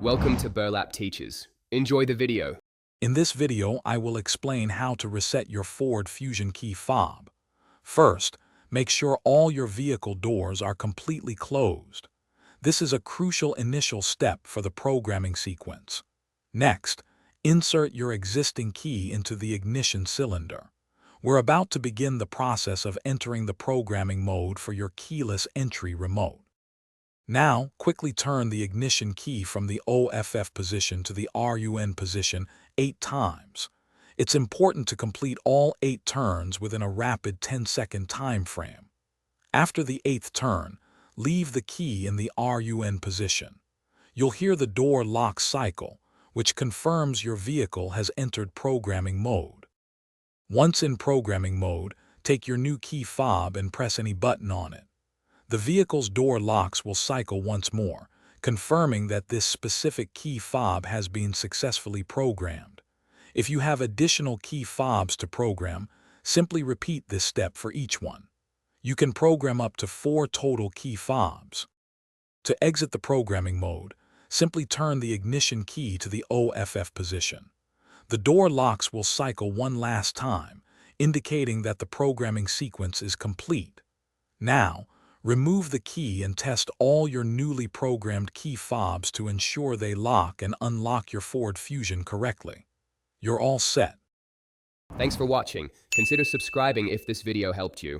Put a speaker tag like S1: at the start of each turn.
S1: Welcome to Burlap Teachers. Enjoy the video.
S2: In this video, I will explain how to reset your Ford Fusion key fob. First, make sure all your vehicle doors are completely closed. This is a crucial initial step for the programming sequence. Next, insert your existing key into the ignition cylinder. We're about to begin the process of entering the programming mode for your keyless entry remote. Now, quickly turn the ignition key from the OFF position to the RUN position 8 times. It's important to complete all 8 turns within a rapid 10-second time frame. After the 8th turn, leave the key in the RUN position. You'll hear the door lock cycle, which confirms your vehicle has entered programming mode. Once in programming mode, take your new key fob and press any button on it. The vehicle's door locks will cycle once more, confirming that this specific key fob has been successfully programmed. If you have additional key fobs to program, simply repeat this step for each one. You can program up to 4 total key fobs. To exit the programming mode, simply turn the ignition key to the OFF position. The door locks will cycle one last time, indicating that the programming sequence is complete. Now, remove the key and test all your newly programmed key fobs to ensure they lock and unlock your Ford Fusion correctly. You're all set.
S1: Thanks for watching. Consider subscribing if this video helped you.